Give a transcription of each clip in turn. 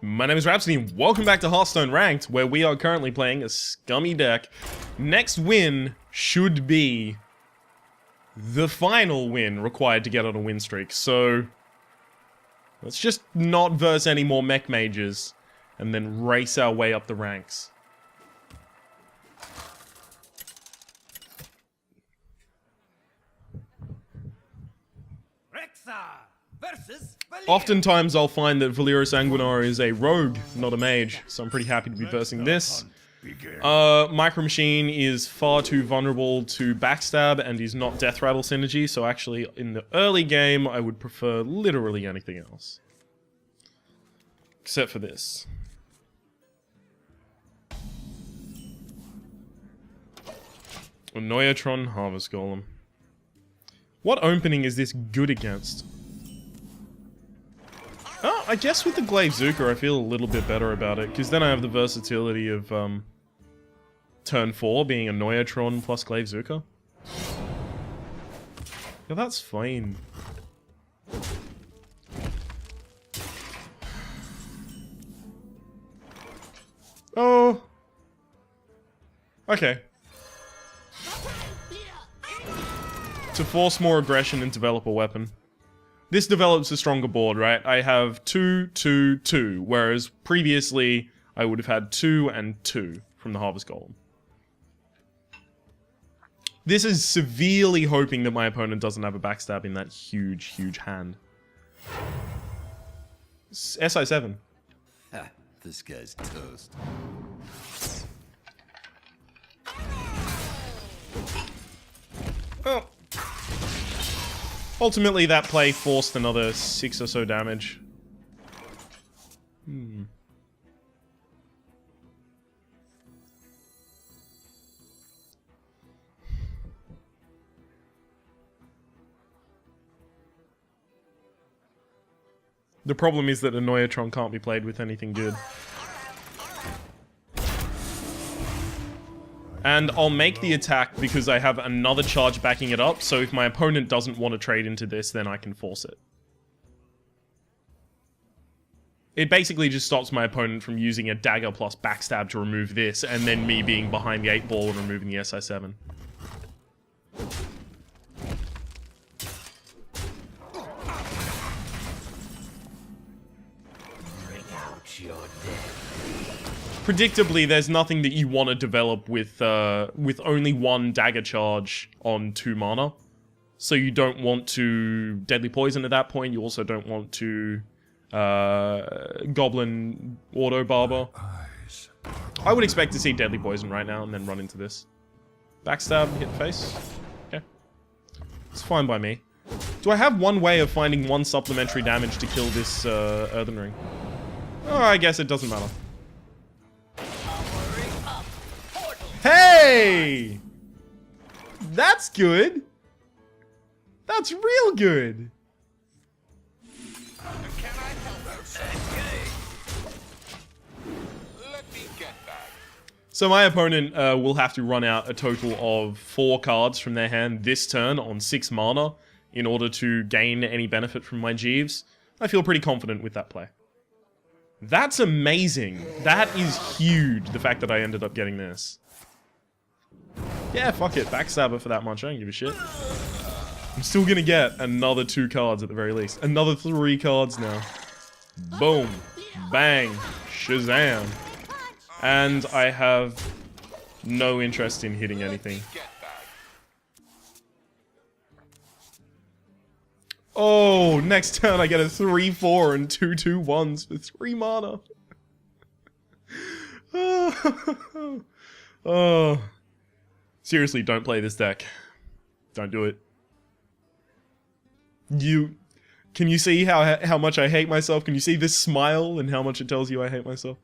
My name is Rhapsody and welcome back to Hearthstone Ranked, where we are currently playing a scummy deck. Next win should be the final win required to get on a win streak, so let's just not verse any more mech mages and then race our way up the ranks. Oftentimes I'll find that Valero Sanguinar is a rogue, not a mage, so I'm pretty happy to be versing this. Micro Machine is far too vulnerable to backstab and is not death rattle synergy, so actually in the early game I would prefer literally anything else. Except for this. Noyatron Harvest Golem. What opening is this good against? Oh, I guess with the Glaive Zuka I feel a little bit better about it, because then I have the versatility of turn 4 being a Noyatron plus Glaive Zuka. Yeah, that's fine. Oh. Okay. To force more aggression and develop a weapon. This develops a stronger board, right? I have 2, 2, 2, whereas previously I would have had 2 and 2 from the Harvest Golem. This is severely hoping that my opponent doesn't have a backstab in that huge, huge hand. SI7. Ha, this guy's toast. Well, ultimately that play forced another 6 or so damage. The problem is that a Noyatron can't be played with anything good. And I'll make the attack because I have another charge backing it up, so if my opponent doesn't want to trade into this, then I can force it. It basically just stops my opponent from using a dagger plus backstab to remove this, and then me being behind the 8 ball and removing the SI7. Predictably, there's nothing that you want to develop with only one dagger charge on 2 mana. So you don't want to Deadly Poison at that point. You also don't want to Goblin Auto Barber. I would expect to see Deadly Poison right now and then run into this. Backstab, hit face. Okay. It's fine by me. Do I have one way of finding one supplementary damage to kill this Earthen Ring? Oh, I guess it doesn't matter. Hey! That's good. That's real good. Can I help? Let me get that. So my opponent will have to run out a total of 4 cards from their hand this turn on 6 mana in order to gain any benefit from my Jeeves. I feel pretty confident with that play. That's amazing. That is huge, the fact that I ended up getting this. Yeah, fuck it. Backstabber for that much. I don't give a shit. I'm still gonna get another 2 cards at the very least. Another 3 cards now. Boom. Bang. Shazam. And I have no interest in hitting anything. Oh, next turn I get a 3/4 and 2/2/1s for 3 mana. Oh. Seriously, don't play this deck. Don't do it. Can you see how much I hate myself? Can you see this smile and how much it tells you I hate myself?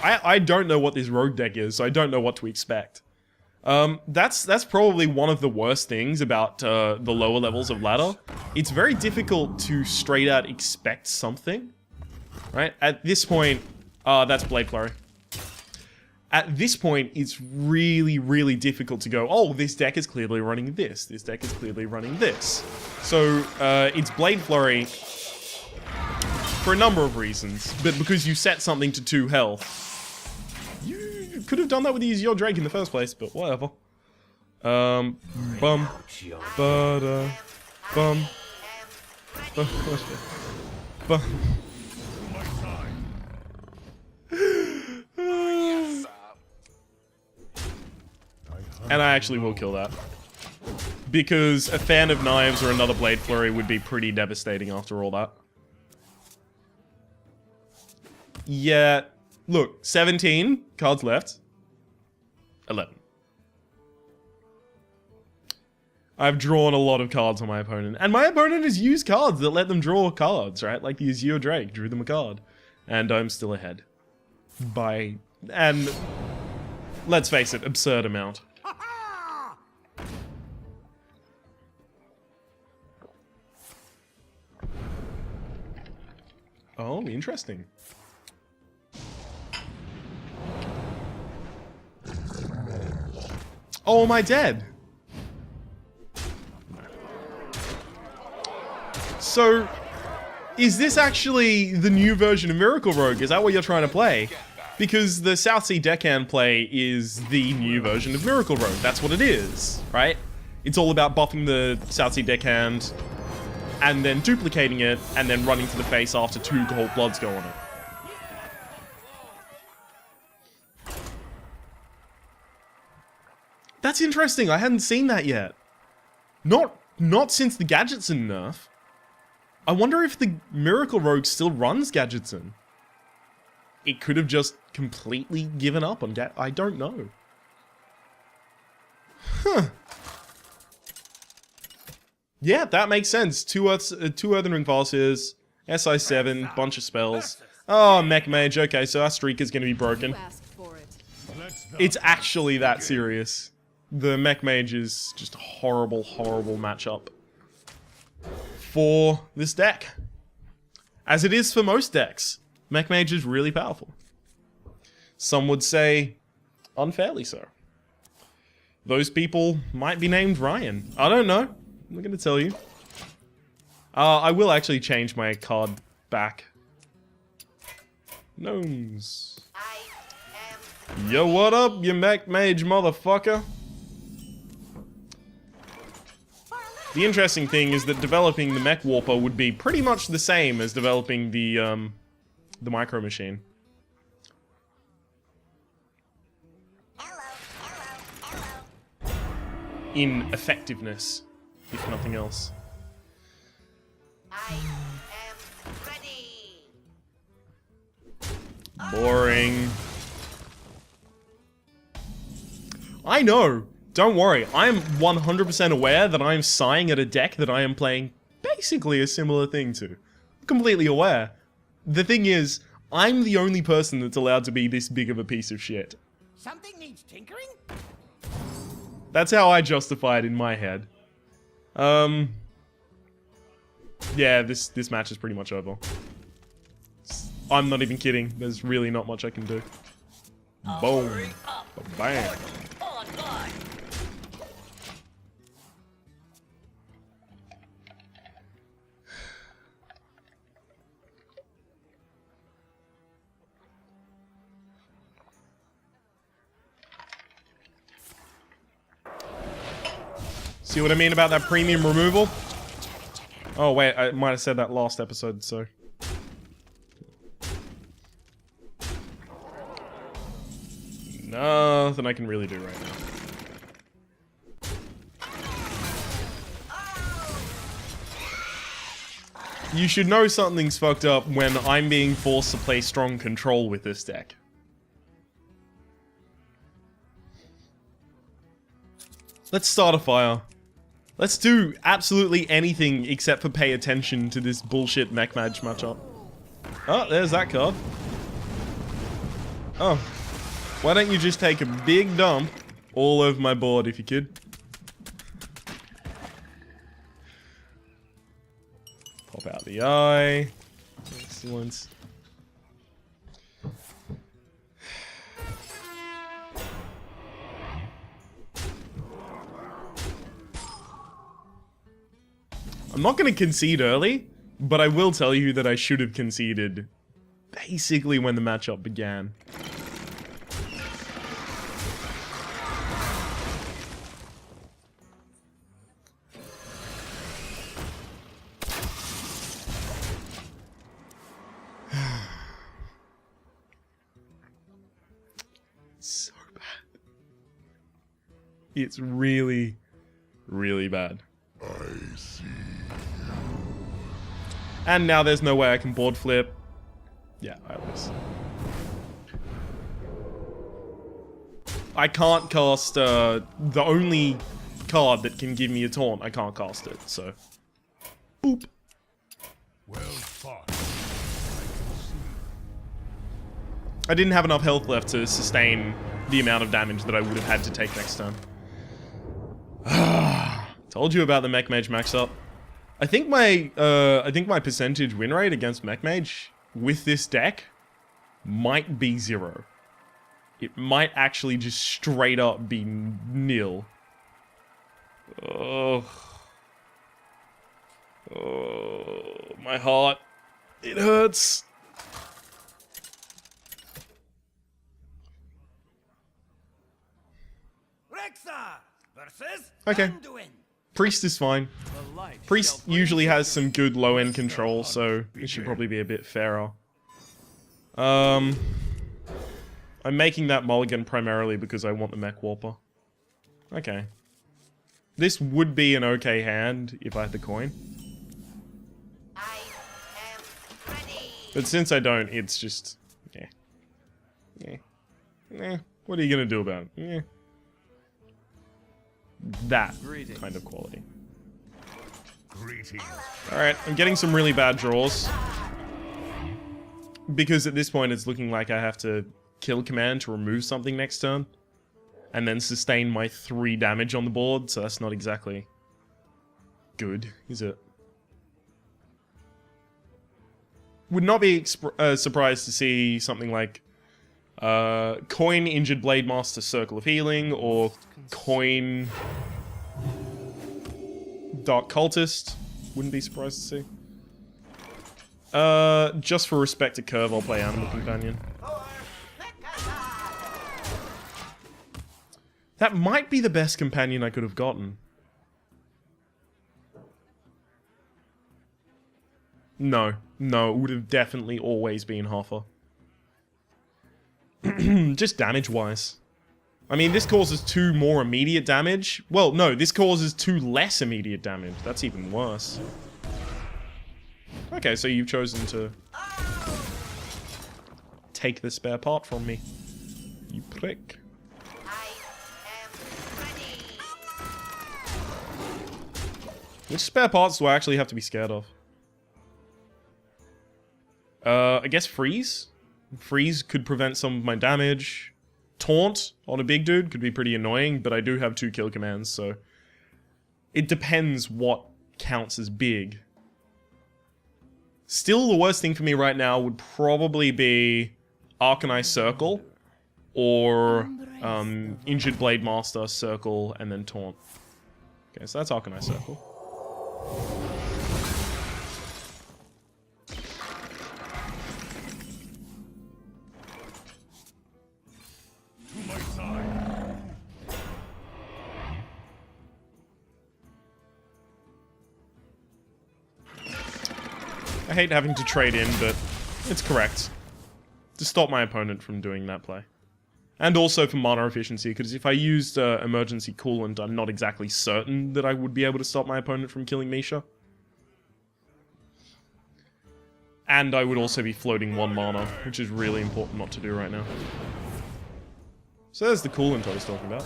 I don't know what this rogue deck is, so I don't know what to expect. That's probably one of the worst things about the lower levels of ladder. It's very difficult to straight out expect something, right? At this point, that's Blade Flurry. At this point, it's really, really difficult to go, oh, this deck is clearly running this. This deck is clearly running this. So, it's Blade Flurry for a number of reasons. But because you set something to 2 health, you could have done that with the Your Drake in the first place, but whatever. Bum. Ba-da. Bum. Bum. And I actually will kill that. Because a fan of knives or another Blade Flurry would be pretty devastating after all that. Yeah, look, 17 cards left. 11. I've drawn a lot of cards on my opponent. And my opponent has used cards that let them draw cards, right? Like the Azure Drake drew them a card. And I'm still ahead. By... and... let's face it, absurd amount. Oh, interesting. Oh, am I dead? So, is this actually the new version of Miracle Rogue? Is that what you're trying to play? Because the South Sea Deckhand play is the new version of Miracle Rogue. That's what it is, right? It's all about buffing the South Sea Deckhand and then duplicating it and then running to the face after 2 Cold Bloods go on it. That's interesting. I hadn't seen that yet. Not since the Gadgetson nerf. I wonder if the Miracle Rogue still runs Gadgetson. It could have just completely given up on I don't know. Huh. Yeah, that makes sense. 2 Earthen Ring Vases, SI7, bunch of spells. Oh, Mech Mage. Okay, so our streak is going to be broken. It's actually that serious. The Mech Mage is just a horrible, horrible matchup for this deck. As it is for most decks. Mech Mage is really powerful. Some would say unfairly so. Those people might be named Ryan. I don't know. I'm not going to tell you. I will actually change my card back. Gnomes. Yo, what up, you Mech Mage motherfucker? The interesting thing is that developing the Mech Warper would be pretty much the same as developing the Micro Machine. In effectiveness, if nothing else. I am ready. Boring. I know. Don't worry. I am 100% aware that I am sighing at a deck that I am playing basically a similar thing to. Completely aware. The thing is, I'm the only person that's allowed to be this big of a piece of shit. Something needs tinkering? That's how I justify it in my head. Yeah, this match is pretty much over. I'm not even kidding. There's really not much I can do. Boom. Bam. See what I mean about that premium removal? Oh wait, I might have said that last episode, so... Nothing I can really do right now. You should know something's fucked up when I'm being forced to play strong control with this deck. Let's start a fire. Let's do absolutely anything except for pay attention to this bullshit Mech Mage matchup. Oh, there's that card. Oh. Why don't you just take a big dump all over my board if you could? Pop out the eye. Excellent. I'm not going to concede early, but I will tell you that I should have conceded basically when the matchup began. So bad. It's really, really bad. I see. And now there's no way I can board flip. Yeah, I lose. I can't cast the only card that can give me a taunt. I can't cast it, so. Boop. Well fought. I didn't have enough health left to sustain the amount of damage that I would have had to take next turn. Told you about the Mech Mage max up. I think my percentage win rate against Mech Mage with this deck might be 0. It might actually just straight up be nil. Oh, my heart. It hurts. Okay. Priest is fine. Priest usually has some good low-end control, so it should probably be a bit fairer. I'm making that mulligan primarily because I want the Mech Warper. Okay. This would be an okay hand if I had the coin. I am ready. But since I don't, it's just... yeah. Yeah. Eh. What are you gonna do about it? Yeah. That kind of quality. Alright, I'm getting some really bad draws. Because at this point it's looking like I have to kill command to remove something next turn. And then sustain my 3 damage on the board, so that's not exactly good, is it? Would not be surprised to see something like coin Injured Blade Master Circle of Healing, or coin Dark Cultist. Wouldn't be surprised to see. Just for respect to Curve, I'll play Animal Companion. That might be the best companion I could have gotten. No, it would have definitely always been Hoffer. Just damage-wise. I mean, this causes 2 more immediate damage. Well, no, this causes 2 less immediate damage. That's even worse. Okay, so you've chosen to take the spare part from me. You prick. I am ready. Which spare parts do I actually have to be scared of? I guess Freeze? Freeze could prevent some of my damage. Taunt on a big dude could be pretty annoying, but I do have 2 kill commands, so... it depends what counts as big. Still, the worst thing for me right now would probably be Arcanine Circle, or Injured Blade Master Circle, and then Taunt. Okay, so that's Arcanine Circle. I hate having to trade in, but it's correct. To stop my opponent from doing that play. And also for mana efficiency, because if I used emergency coolant, I'm not exactly certain that I would be able to stop my opponent from killing Misha. And I would also be floating 1 mana, which is really important not to do right now. So there's the coolant I was talking about.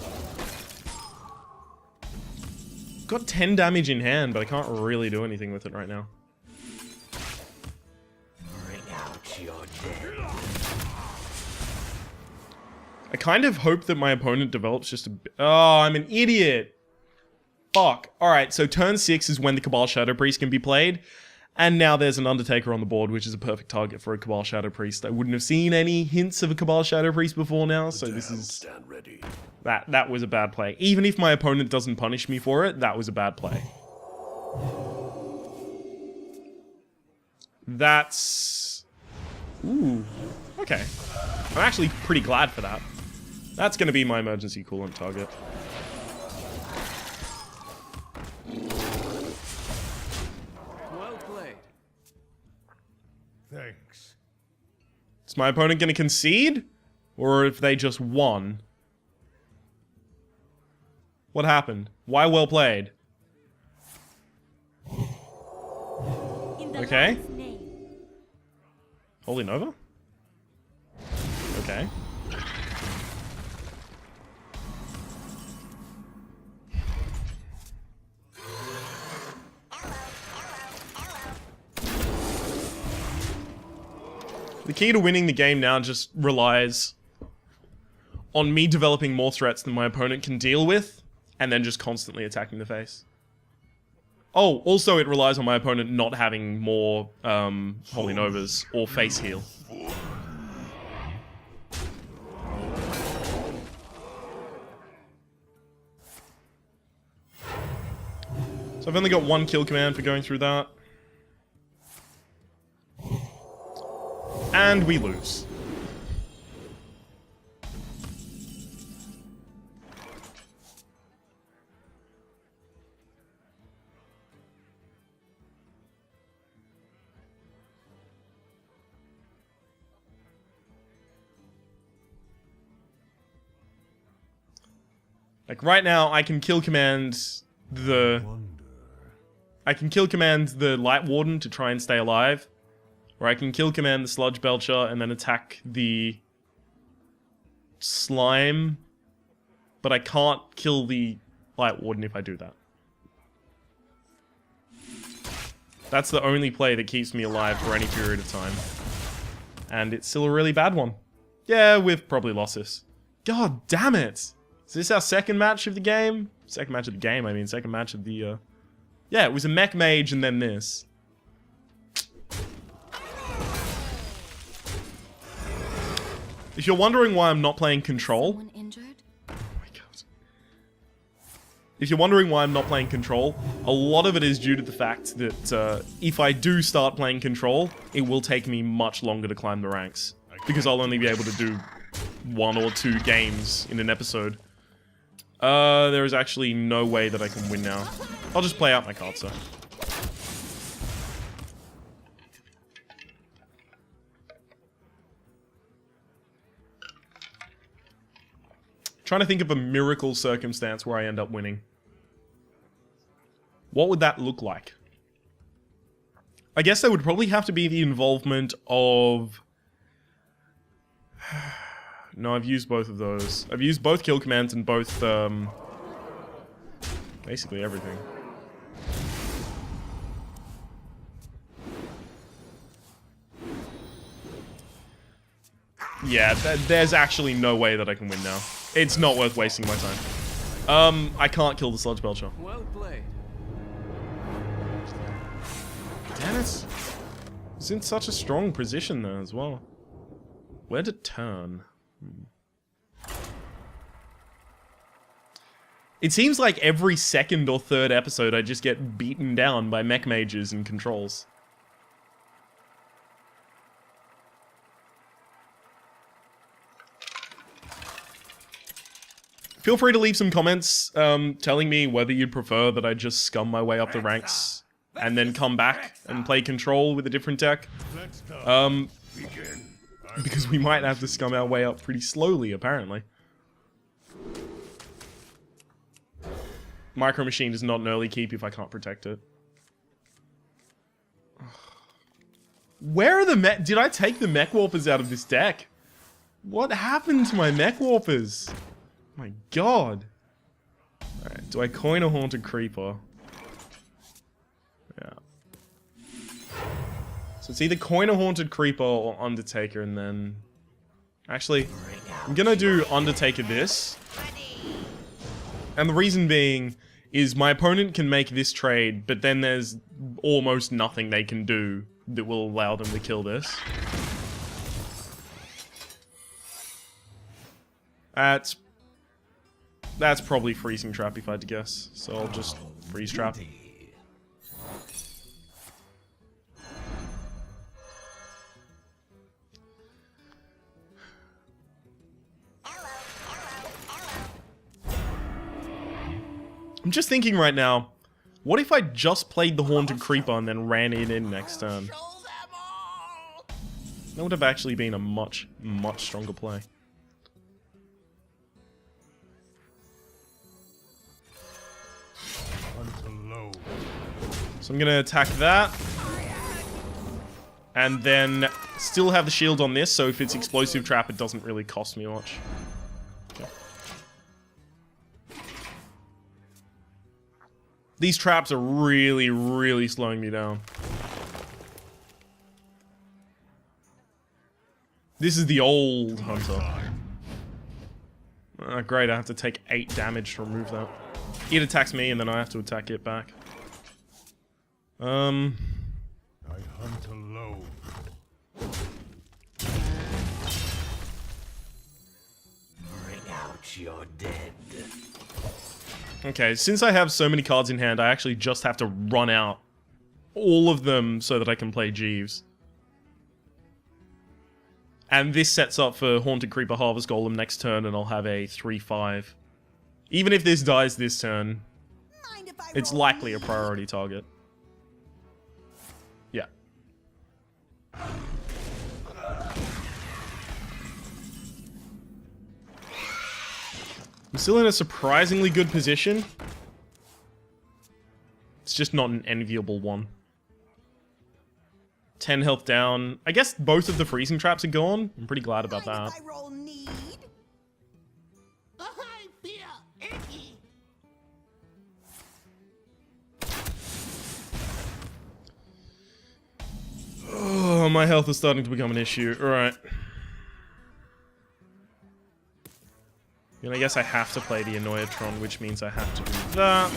Got 10 damage in hand, but I can't really do anything with it right now. I kind of hope that my opponent develops just a bit. Oh, I'm an idiot. Fuck. Alright, so turn 6 is when the Cabal Shadow Priest can be played. And now there's an Undertaker on the board, which is a perfect target for a Cabal Shadow Priest. I wouldn't have seen any hints of a Cabal Shadow Priest before now, so this is... Stand ready. That was a bad play. Even if my opponent doesn't punish me for it, that was a bad play. That's... Ooh. Okay. I'm actually pretty glad for that. That's going to be my emergency coolant target. Well played. Thanks. Is my opponent going to concede? Or if they just won? What happened? Why well played? Okay. Holy Nova? Okay. The key to winning the game now just relies on me developing more threats than my opponent can deal with, and then just constantly attacking the face. Oh, also it relies on my opponent not having more Holy Novas or face heal. So I've only got one kill command for going through that. And we lose. Like right now, I can kill command the Light Warden to try and stay alive, or I can kill command the Sludge Belcher and then attack the Slime, but I can't kill the Light Warden if I do that. That's the only play that keeps me alive for any period of time, and it's still a really bad one. Yeah, we've probably lost this. God damn it! Is this our second match of the game? Second match of the game, I mean. Second match of the, Yeah, it was a mech mage and then this. If you're wondering why I'm not playing Control... Someone injured? Oh my god. If you're wondering why I'm not playing Control, a lot of it is due to the fact that if I do start playing Control, it will take me much longer to climb the ranks. Because I'll only be able to do 1 or 2 games in an episode. There is actually no way that I can win now. I'll just play out my cards, though. Trying to think of a miracle circumstance where I end up winning. What would that look like? I guess there would probably have to be the involvement of... No, I've used both of those. I've used both kill commands and both, basically everything. Yeah, there's actually no way that I can win now. It's not worth wasting my time. I can't kill the Sludge Belcher. Well played. Damn it. It's in such a strong position there as well. Where to turn? It seems like every second or third episode I just get beaten down by mech mages and controls. Feel free to leave some comments telling me whether you'd prefer that I just scum my way up the ranks and then come back and play Control with a different deck. Because we might have to scum our way up pretty slowly, apparently. Micro Machine is not an early keep if I can't protect it. Where are the mech? Did I take the mech warpers out of this deck? What happened to my mech warpers? My god. Alright, do I coin a Haunted Creeper? Yeah. So it's either coin a Haunted Creeper or Undertaker, and then... Actually, I'm gonna do Undertaker this. And the reason being is my opponent can make this trade, but then there's almost nothing they can do that will allow them to kill this. That's probably Freezing Trap if I had to guess. So I'll just Freeze Trap. I'm just thinking right now, what if I just played the Haunted Creeper and then ran it in next turn? Show them all. That would have actually been a much, much stronger play. Unto low. So I'm going to attack that. And then still have the shield on this, so if it's Explosive Trap, it doesn't really cost me much. Okay. These traps are really, really slowing me down. This is the old Hunter. Great, I have to take 8 damage to remove that. It attacks me, and then I have to attack it back. I hunt alone. Bring out your dead. Okay, since I have so many cards in hand, I actually just have to run out all of them so that I can play Jeeves. And this sets up for Haunted Creeper Harvest Golem next turn, and I'll have a 3-5. Even if this dies this turn, it's likely a priority target. Yeah. I'm still in a surprisingly good position. It's just not an enviable one. 10 health down. I guess both of the freezing traps are gone. I'm pretty glad about that. I roll need. I feel icky. Oh, my health is starting to become an issue. Alright. And I guess I have to play the Annoyatron, which means I have to do that.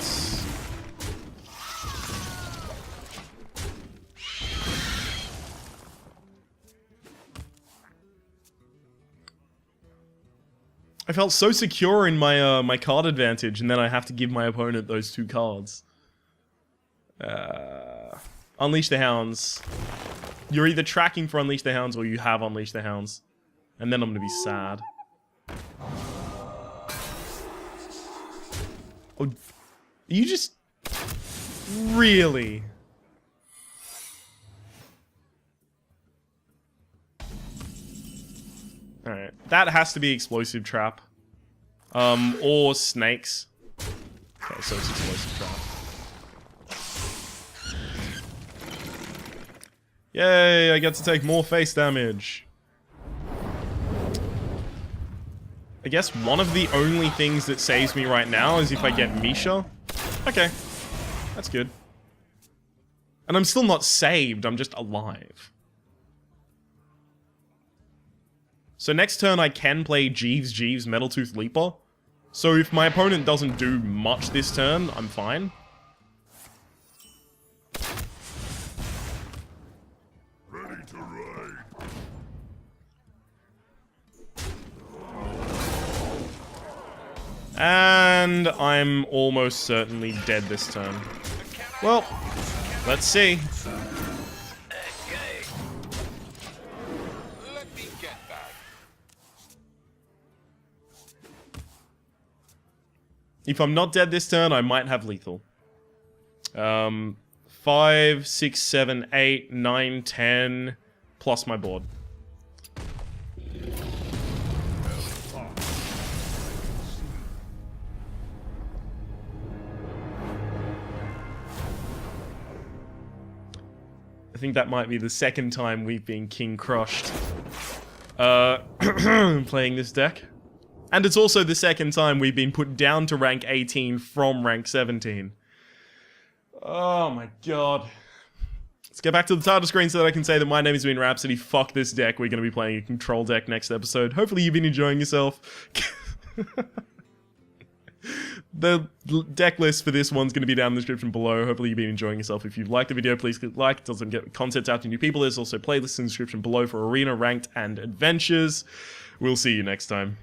I felt so secure in my my card advantage, and then I have to give my opponent those 2 cards. Unleash the Hounds. You're either tracking for Unleash the Hounds or you have Unleash the Hounds. And then I'm gonna be sad. Oh, you just... Really? Alright, that has to be Explosive Trap. Or Snakes. Okay, so it's Explosive Trap. Yay, I get to take more face damage. I guess one of the only things that saves me right now is if I get Misha. Okay, that's good. And I'm still not saved, I'm just alive. So next turn I can play Jeeves, Metaltooth Leaper. So if my opponent doesn't do much this turn, I'm fine. Ready to ride. And I'm almost certainly dead this turn. Well, let's see. Let me get that. If I'm not dead this turn, I might have lethal. 5, 6, 7, 8, 9, 10, plus my board. I think that might be the second time we've been King Krushed playing this deck. And it's also the second time we've been put down to rank 18 from rank 17. Oh my god. Let's get back to the title screen so that I can say that my name has been Rhapsody. Fuck this deck. We're going to be playing a control deck next episode. Hopefully you've been enjoying yourself. The deck list for this one's going to be down in the description below. Hopefully you've been enjoying yourself. If you've liked the video, please click like. It doesn't get content out to new people. There's also playlists in the description below for arena, ranked, and adventures. We'll see you next time.